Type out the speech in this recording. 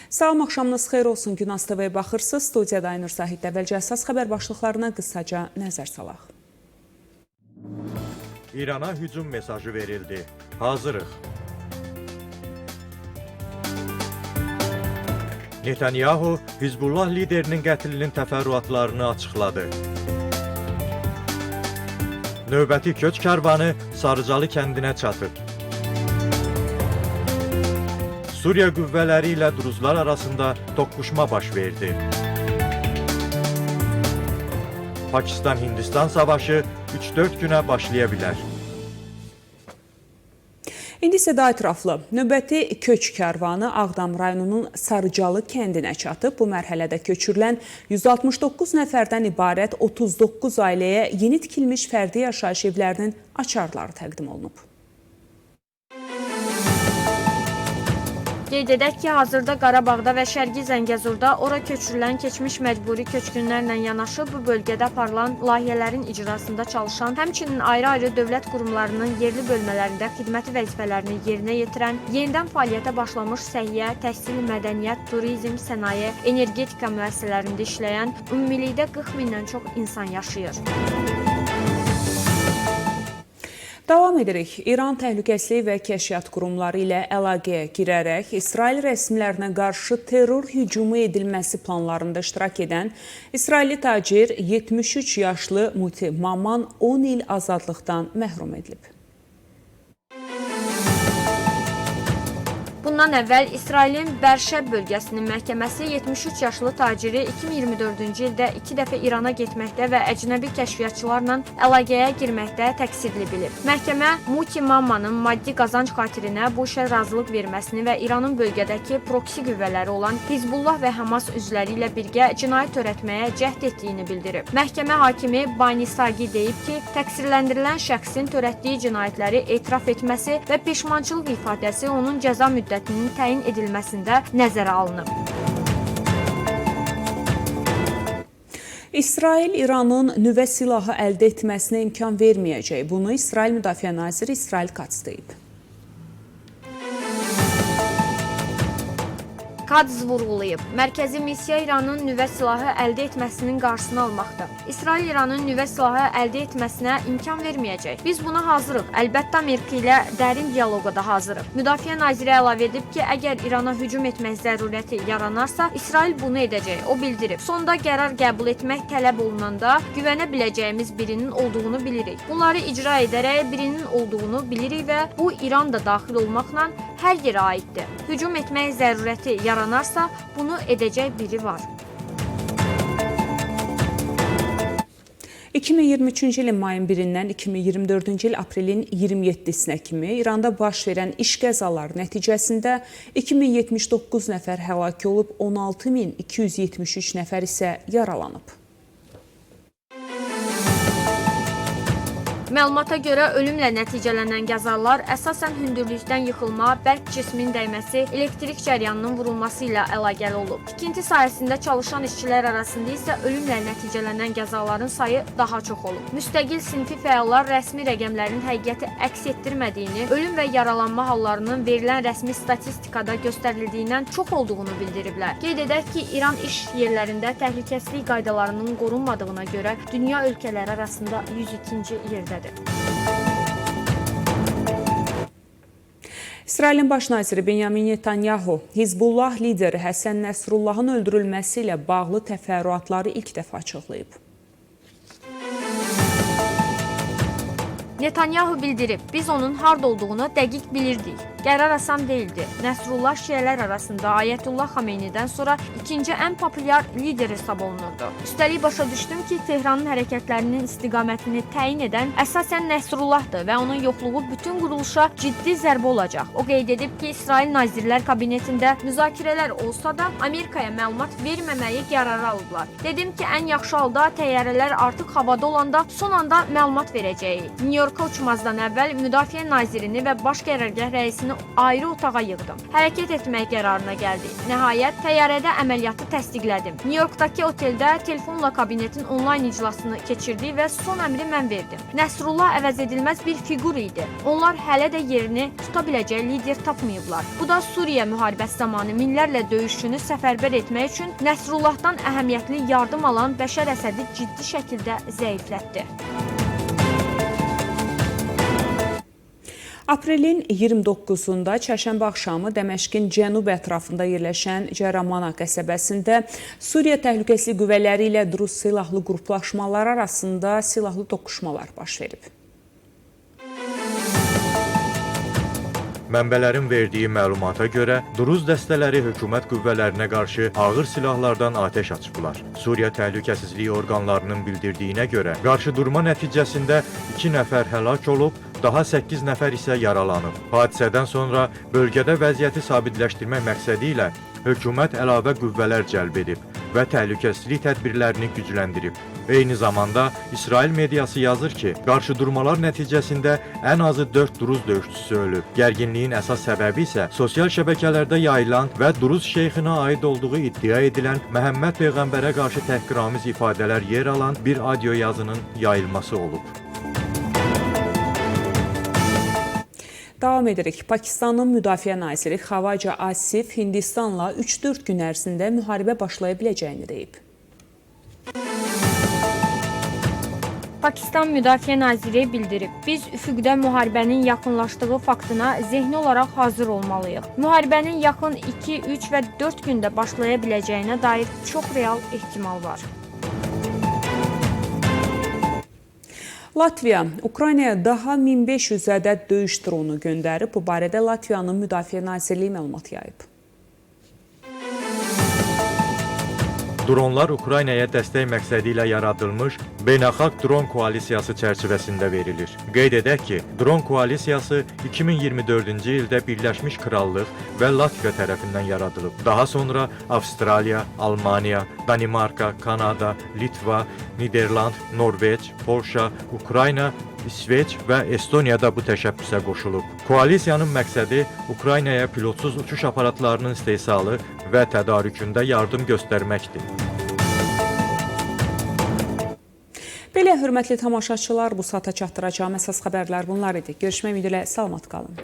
Salam, axşamınız xeyir olsun. Günaz TV-yə baxırsınız. Studiyada Aynur Zahid əvvəlcə əsas xəbər başlıqlarına qısaca nəzər salaq. İrana hücum mesajı verildi. Hazırıq. Netanyahu, Hizbullah liderinin qətlinin təfərrüatlarını açıqladı. Növbəti köç karvanı Sarıcalı kəndinə çatıb. Suriya qüvvələri ilə Druzlar arasında toqquşma baş verdi. Pakistan-Hindistan savaşı 3-4 günə başlaya bilər. İndi isə daha ətraflı. Növbəti köç karvanı Ağdam rayonunun Sarıcalı kəndinə çatıb. Bu mərhələdə köçürülən 169 nəfərdən ibarət 39 ailəyə yeni tikilmiş fərdi yaşayış evlərinin açarları təqdim olunub. Qeyd edək ki, hazırda Qarabağda və Şərqi Zəngəzurda ora köçürülən keçmiş məcburi köçkünlərlə yanaşı bu bölgədə aparılan layihələrin icrasında çalışan, həmçinin ayrı-ayrı dövlət qurumlarının yerli bölmələrində xidməti vəzifələrini yerinə yetirən, yenidən fəaliyyətə başlamış səhiyyə, təhsil, mədəniyyət, turizm, sənaye, energetika müəssisələrində işləyən ümumilikdə 40 mindən çox insan yaşayır. Davam edirik. İran Təhlükəsizlik və Kəşfiyyat qurumları ilə əlaqəyə girərək İsrail rəsmilərinə qarşı terror hücumu edilməsi planlarında iştirak edən İsrailli tacir 73 yaşlı Muti Maman 10 il azadlıqdan məhrum edilib. Bundan əvvəl İsrailin Bərşəb bölgəsinin məhkəməsi 73 yaşlı taciri 2024-cü ildə 2 dəfə İrana getməkdə və əcnəbi kəşfiyyatçılarla əlaqəyə girməkdə təqsirli bilib. Məhkəmə Muti Mamanın maddi qazanc xatirinə bu işə razılıq verməsini və İranın bölgədəki proksi qüvvələri olan Hizbullah və Hamas üzvləri ilə birgə cinayət törətməyə cəhd etdiyini bildirib. Məhkəmə hakimi Bani Sagi deyib ki, təqsirləndirilən şəxsin törətdiyi cinayətləri etiraf etməsi və peşmançılıq ifadəsi onun cəza müddətinin təyin edilməsində nəzərə alınıb. İsrail İranın nüvə silahı əldə etməsinə imkan verməyəcək. Bunu İsrail Müdafiə Naziri İsrail Katz deyib. Katz vurğulayıb. Mərkəzi missiya İranın nüvə silahı əldə etməsinin qarşısını almaqdır. İsrail İranın nüvə silahı əldə etməsinə imkan verməyəcək. Biz buna hazırıq. Əlbəttə Amerika ilə dərin dialoqa da hazırıq. Müdafiə naziri əlavə edib ki, əgər İrana hücum etmək zərurəti yaranarsa, İsrail bunu edəcək. O bildirib. Sonda qərar qəbul etmək tələb olunanda güvənə biləcəyimiz birinin olduğunu bilirik. Bunları icra edərək birinin olduğunu bilirik və bu İran da daxil olmaqla hər yerə aiddir. Hücum etmək zərurəti yaranarsa, bunu edəcək biri var. 2023-cü ilin mayın 1-dən 2024-cü il aprelin 27-sinə kimi İranda baş verən iş qəzaları nəticəsində 2079 nəfər həlak olub, 16273 nəfər isə yaralanıb. Məlumata görə ölümlə nəticələnən qəzalar əsasən hündürlükdən yıxılma, bərk cismin dəyməsi, elektrik cəryanının vurulması ilə əlaqəli olub. Tikinti sahəsində çalışan işçilər arasında isə ölümlə nəticələnən qəzaların sayı daha çox olub. Müstəqil sinfi fəallar rəsmi rəqəmlərin həqiqəti əks etdirmədiyini, ölüm və yaralanma hallarının verilən rəsmi statistikada göstərildiyindən çox olduğunu bildiriblər. Qeyd edək ki, İran iş yerlərində təhlükəsizlik qaydalarının qorunmadığına görə dünya ölkələri arasında 102-ci yerdədir. İsrailin baş naziri Benyamin Netanyahu Hizbullah lideri Həsən Nəsrullahın öldürülməsi ilə bağlı təfərrüatları ilk dəfə açıqlayıb. Netanyahu bildirib, biz onun harda olduğunu dəqiq bilirdik. Qərar asan deyildi. Nəsrullah şiələr arasında Ayətullah Xameynidən sonra ikinci ən populyar lider hesab olunurdu. Üstəlik başa düşdüm ki, Tehranın hərəkətlərinin istiqamətini təyin edən əsasən Nəsrullahdır və onun yoxluğu bütün quruluşa ciddi zərbə olacaq. O qeyd edib ki, İsrail Nazirlər Kabinetində müzakirələr olsa da Amerikaya məlumat verməməyi qərarı alıblar. Dedim ki, ən yaxşı halda təyyarələr artıq havada olanda son anda məlumat verəcəyik. New Yorka uçmazdan əvvəl Müdafiə Nazirini və Baş Qərargah rəisini hamısını ayrı otağa yığdım. Hərəkət etmək qərarına gəldik. Nəhayət, təyyarədə əməliyyatı təsdiqlədim. Nyu-Yorkdakı oteldə telefonla kabinetin onlayn iclasını keçirdik və son əmri mən verdim. Nəsrullah əvəzedilməz bir fiqur idi. Onlar hələ də yerini tuta biləcək lider tapmayıblar. Bu da Suriya müharibəsi zamanı minlərlə döyüşçünü səfərbər etmək üçün Nəsrullahdan əhəmiyyətli yardım alan Bəşər Əsədi ciddi şəkildə zəiflətdi. Aprelin 29-da çərşənbə axşamı Dəməşqin cənub ətrafında yerləşən Cəramana qəsəbəsində Suriya Təhlükəsizlik Qüvvələri ilə Druzi silahlı qruplaşmalar arasında silahlı toqquşmalar baş verib. Mənbələrin verdiyi məlumata görə, Druz dəstələri hökumət qüvvələrinə qarşı ağır silahlardan atəş açıblar. Suriya Təhlükəsizlik orqanlarının bildirdiyinə görə, qarşıdurma nəticəsində 2 nəfər həlak olub, daha 8 nəfər isə yaralanıb. Hadisədən sonra bölgədə vəziyyəti sabitləşdirmək məqsədi ilə hökumət əlavə qüvvələr cəlb edib və təhlükəsizlik tədbirlərini gücləndirib. Eyni zamanda İsrail mediası yazır ki, qarşıdurmalar nəticəsində ən azı 4 Druz döyüşçüsü ölüb. Gərginliyin əsas səbəbi isə sosial şəbəkələrdə yayılan və Druz şeyxinə aid olduğu iddia edilən Məhəmməd Peyğəmbərə qarşı təhqiramiz ifadələr yer alan bir audio yazının yayılması olub. Davam edirik. Pakistanın Müdafiə naziri Xavaca Asif Hindistanla 3-4 gün ərzində müharibə başlaya biləcəyini deyib. Pakistan Müdafiə Naziri bildirib, biz üfüqdə müharibənin yaxınlaşdığı faktına zehni olaraq hazır olmalıyıq. Müharibənin yaxın 2, 3 və 4 gündə başlaya biləcəyinə dair çox real ehtimal var. Latviya, Ukraynaya daha 1500 ədəd döyüş dronu göndərib. Bu barədə Latviyanın Müdafiə Nazirliyi məlumat yayıb. Dronlar Ukraynaya dəstək məqsədi ilə yaradılmış beynəlxalq dron koalisiyası çərçivəsində verilir. Qeyd edək ki, dron koalisiyası 2024-cü ildə Birləşmiş Krallıq və Latviya tərəfindən yaradılıb. Daha sonra Avstraliya, Almaniya, Danimarka, Kanada, Litva, Niderland, Norveç, Polşa, Ukrayna, İsveç və Estoniya da bu təşəbbüsə qoşulub. Koalisiyanın məqsədi Ukraynaya pilotsuz uçuş aparatlarının istehsalı və tədarükündə yardım göstərməkdir. Belə, hörmətli tamaşaçılar, bu saata çatdıracağım əsas xəbərlər bunlar idi. Görüşmək ümidi ilə salamat qalın.